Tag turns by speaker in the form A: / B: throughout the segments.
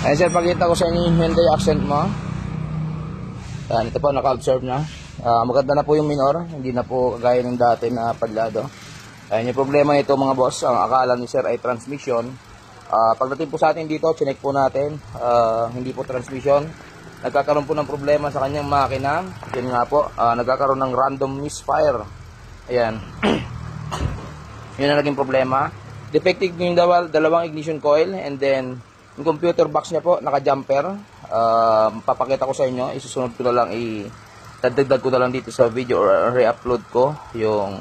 A: Ayan sir, pakita ko sa inyo yung Hyundai Accent mo. Ayan, ito po, naka-observe na. Maganda na po yung minor, hindi na po kagaya ng dati na padlado. Ayan, yung problema nito mga boss, ang akala ni sir ay transmission. Pagdating po sa atin dito, chinek po natin, hindi po transmission. Nagkakaroon po ng problema sa kanyang makina. Yun nga po, nagkakaroon ng random misfire. Ayan. Yun ang naging problema. Defective yung dalawang ignition coil, and then yung computer box niya po, naka-jumper. Papakita ko sa inyo, isusunod ko na lang, dadagdag ko na lang dito sa video or re-upload ko yung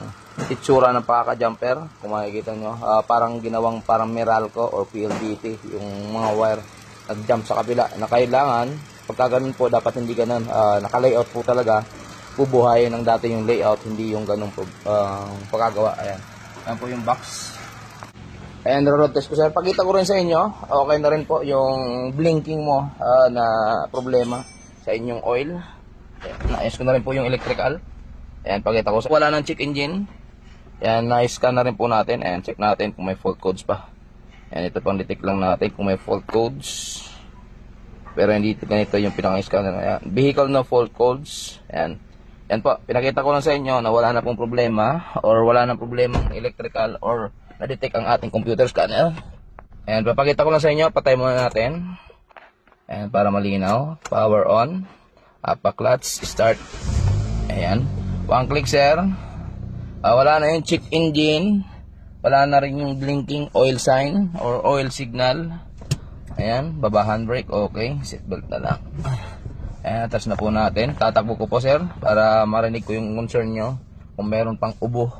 A: itsura ng paka-jumper. Kung makikita nyo, parang ginawang parang Meralco or PLDT, yung mga wire nag-jump sa kabila. Na kailangan, pagka ganun po, dapat hindi ganun. Naka-layout po talaga, bubuhayin ng dati yung layout, hindi yung ganun po pagkagawa. Ayan. Ayan po yung box. Ayan, road test ko sir. Pakita ko rin sa inyo, okay na rin po yung blinking mo na problema sa inyong oil. Ayan, naayos ko na rin po yung electrical. Ayan, pakita ko. Wala nang check engine. Ayan, na-scan na rin po natin. Ayan, check natin kung may fault codes pa. Ayan, ito pang detect lang natin kung may fault codes. Pero hindi ganito yung pinaka-scan. Ayan, vehicle no fault codes. Ayan. Ayan po, pinakita ko lang sa inyo na wala na pong problema or wala na problemang electrical or na-detect ang ating computer scanner. Ayan, papakita ko lang sa inyo, patay muna natin. Ayan, para malinaw. Power on. Pa-clutch, start. Ayan. One click sir. Wala na yung check engine. Wala na rin yung blinking oil sign or oil signal. Ayan, baba handbrake, okay. Seatbelt na lang. Ayan, touch na po natin. Tatakbo ko po sir, para marinig ko yung concern nyo. Kung meron pang ubo.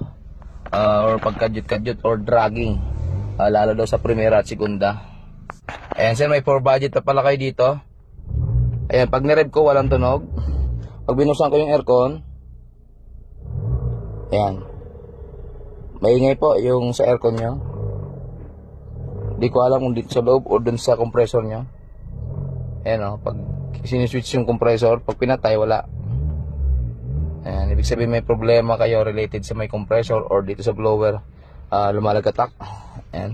A: Or pagkadyot-kadyot or dragging, lalo daw sa primera at segunda. Ayan sir, may 4 budget pa pala kayo dito. Ayan, pag nirev ko walang tunog. Pag binusan ko yung aircon, ayan, maingay po yung sa aircon nyo. Hindi ko alam kung dito sa loob o dun sa compressor nyo. Ayan o, pag siniswitch yung compressor, pag pinatay wala. Ayan, ibig sabihin may problema kayo related sa may compressor or dito sa blower, lumalagatak. Ayan.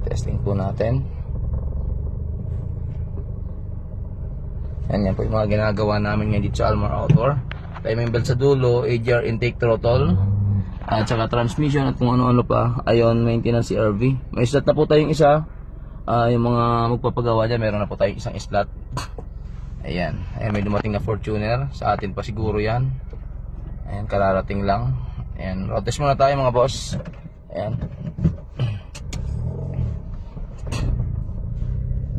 A: Testing po natin. Ayan, yan po yung mga ginagawa namin ngayon dito sa Almar Outdoor. Timing belt sa dulo, AGR intake throttle, at saka transmission at kung ano-ano pa. Ayon, maintenance CRV. May slot na po tayong isa. Yung mga magpapagawa dyan, meron na po tayong isang slot. Ayan, ayan, may dumating na Fortuner. Sa atin pa siguro yan. Ayan, kararating lang. Ayan, road test muna tayo mga boss. Ayan.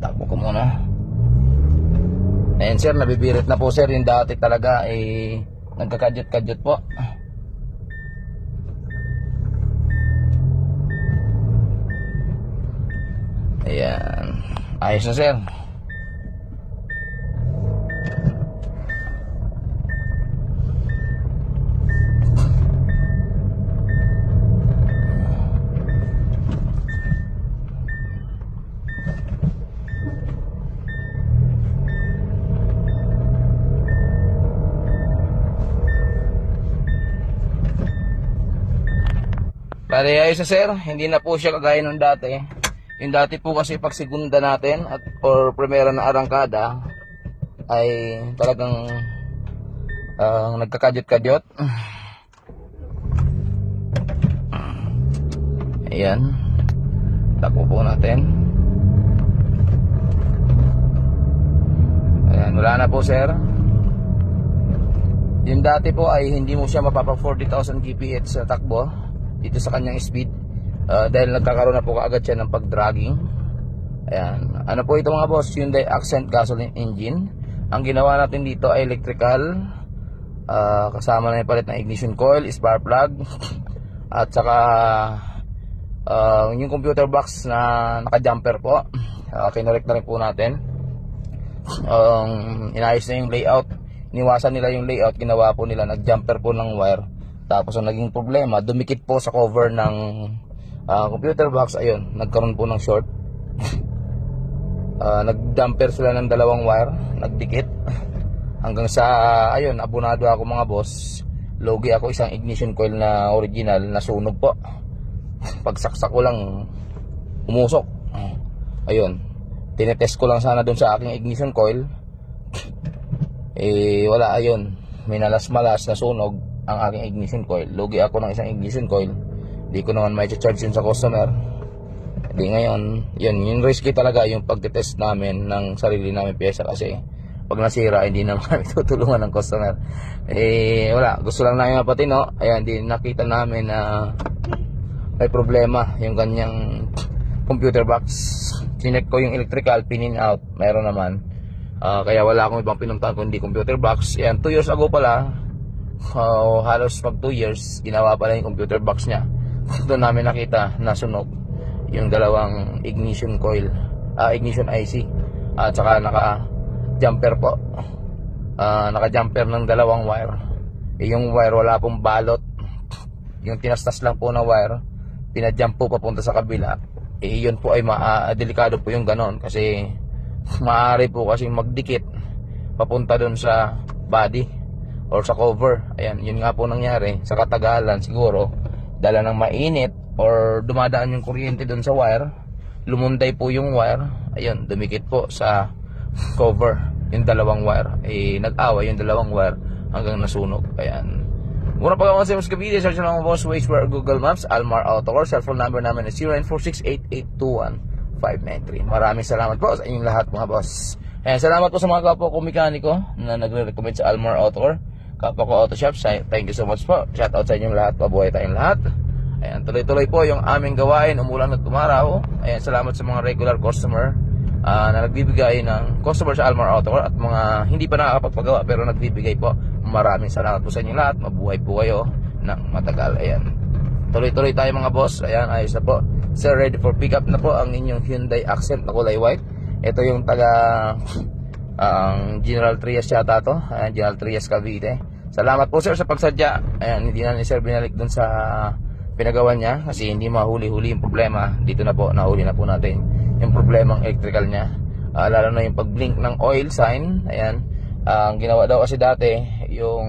A: Takbo ko muna. Ayan sir, nabibirit na po sir. Yung dati talaga nagkakadyot-kadyot po. Ayan, ayos na sir. Bale, ayos na sir, hindi na po siya kagaya nung dati. Yung dati po kasi pag segunda natin at or primera na arangkada ay talagang nagkakadyot-kadyot. Ayan, takbo po natin. Ayan, wala na po sir. Yung dati po ay hindi mo siya mapapa 40,000 kph sa takbo dito sa kanyang speed, dahil nagkakaroon na po kaagad siya ng pag-dragging. Ayan, ano po ito mga boss, Hyundai Accent gasoline engine. Ang ginawa natin dito ay electrical, kasama na yung palit ng ignition coil, spark plug, at saka yung computer box na naka-jumper po. Kinorek na rin po natin. Inayos na yung layout, iniwasan nila yung layout, ginawa po nila, nag-jumper po ng wire. Tapos ang naging problema, dumikit po sa cover ng computer box. Ayun, nagkaroon po ng short. Nag-damper sila ng dalawang wire, nagdikit. Hanggang sa, ayun, abunado ako mga boss. Logi ako isang ignition coil na original na sunog po. Pagsaksak ko lang, umusok. Ayun, tinetest ko lang sana dun sa aking ignition coil. Wala, ayun, minalas-malas na sunog ang aking ignition coil. Lugi ako ng isang ignition coil. Hindi ko naman may charge yun sa customer. Hindi ngayon, yun, yung risky talaga yung pagtitest namin ng sarili namin pyesa, kasi pag nasira, hindi naman kami tutulungan ng customer. Wala, gusto lang namin mapatino. Ayan, di nakita namin na may problema yung kanyang computer box. Chinek ko yung electrical, pinin out, meron naman. Kaya wala akong ibang pinuntahan kundi computer box. Ayan, 2 years ago pala, halos mag 2 years, ginawa pala yung computer box niya. Doon namin nakita na sunog yung dalawang ignition coil, ignition IC, at saka naka jumper po, naka jumper ng dalawang wire. Yung wire wala pong balot, yung tinastas lang po na wire, pinajump po papunta sa kabila. Yun po ay delikado po yung ganon, kasi maaari po kasing magdikit papunta dun sa body or sa cover. Ayan, yun nga po nangyari. Sa katagalan siguro, dala ng mainit or dumadaan yung kuryente dun sa wire, lumunday po yung wire. Ayun, dumikit po sa cover yung dalawang wire. Nag-away yung dalawang wire hanggang nasunog. Ayan. Muna pa ako sa Mas Cavite, search lang ako sa Waze or Google Maps, Almar Autocar. Cellphone number namin is 0946-8821-593. Maraming salamat po sa inyong lahat, mga boss. Ayan, salamat po sa mga kapwa ko mekaniko na nagre-recommend sa Almar Autocar, kapwa ko Auto Shop. Thank you so much po. Shout out sa inyong lahat. Mabuhay tayong lahat. Ayan, tuloy-tuloy po yung aming gawain, umulan at umaraw. Ayan, salamat sa mga regular customer na nagbibigay ng customer sa Almar Autocar, at mga hindi pa nakakapagpagawa pero nagbibigay po. Maraming salamat po sa inyong lahat. Mabuhay po kayo ng matagal. Ayan, tuloy-tuloy tayo, mga boss. Ayan, ayos na po. Sir, ready for pickup na po ang inyong Hyundai Accent na kulay white. Ito yung taga ang General Trias yata to. Ayan, General Trias Cavite. Salamat po, sir, sa pagsadya. Ayan, hindi na ni sir binalik dun sa pinagawa niya kasi hindi mahuli-huli yung problema. Dito na po, nahuli na po natin yung problemang electrical niya. Lalo na yung pag-blink ng oil sign. Ayan, ang ginawa daw kasi dati yung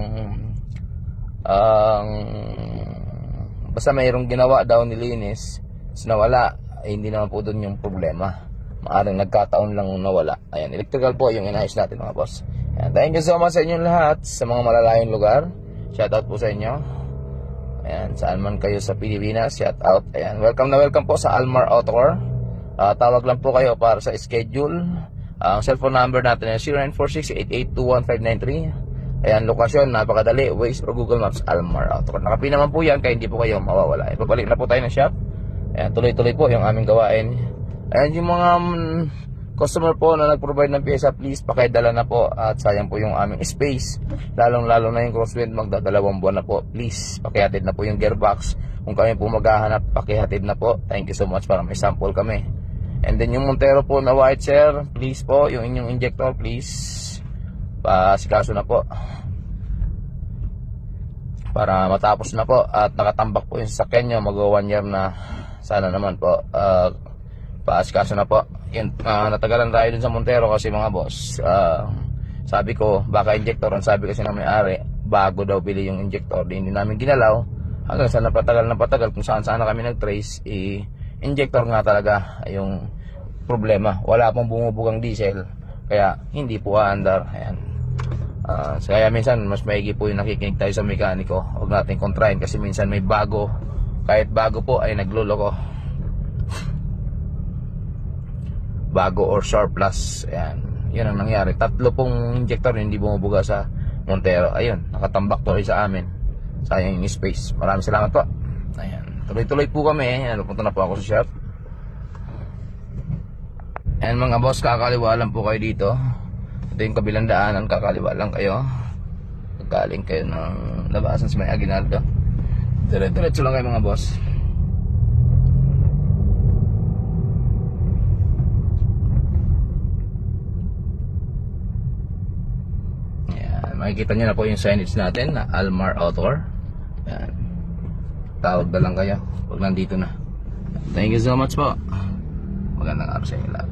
A: basta mayroong ginawa daw nilinis, nawala, hindi naman po doon yung problema. Maaring nagkataon lang nawala. Ayan, electrical po yung inayos natin, mga boss. Ayan, thank you so much sa inyong lahat sa mga malalayong lugar. Shout out po sa inyo. Ayan, saan man kayo sa Pilipinas, shout out. Ayan, welcome na welcome po sa Almar Autocar. Tawag lang po kayo para sa schedule. Ang cellphone number natin ay 0946-8821-593. Ayan, lokasyon, napakadali, Waze or Google Maps, Almar Autocar. Nakapin naman po yan, kaya hindi po kayo mawawala. Ipabalik na po tayo ng shop. Ayan, tuloy-tuloy po yung aming gawain. Ayan, yung mga customer po na nag-provide ng pyesa, please pakidala na po. At sayang po yung aming space. Lalong-lalo na yung crosswind, magdadalawang buwan na po. Please, pakihatid na po yung gearbox. Kung kami po maghahanap, pakihatid na po. Thank you so much para may sample kami. And then yung Montero po na white, sir, please po, yung inyong injector, please, pasikaso na po para matapos na po at nakatambak po yung sasakyan nyo. Mag 1 year na sana naman po. Pasikaso na po yun. Natagalan tayo dun sa Montero kasi, mga boss, sabi ko baka injector. Ang sabi kasi na may-ari, bago daw bili yung injector. Hindi namin ginalaw hanggang sa napatagal kung saan sana kami nag-trace. Injector nga talaga yung problema. Wala pong bumubugang diesel, kaya hindi po aandar. Ayan. Kaya minsan mas maigi po yung nakikinig tayo sa mekaniko. Huwag natin kontrahin kasi minsan may bago, kahit bago po ay nagluloko. Bago or surplus. Ayan, yun ang nangyari. 3 pong injector hindi bumubuga sa Montero. Ayun, nakatambak tuloy sa amin. Sayang yung space. Maraming salamat po. Ayan, tuloy-tuloy po kami. Ayan, punta na po ako sa shop. Ayan, mga boss, kakaliwa lang po kayo dito. Ito yung kabilang daanan, kakaliwa lang kayo. Galing kayo ng labasan sa may Aguinaldo. Diretso lang kayo, mga boss. Ayan, makikita nyo na po yung signage natin na Almar Autocar. Ayan, tawag na lang kayo pag nandito na. Thank you so much po. Magandang araw sa inyo lahat.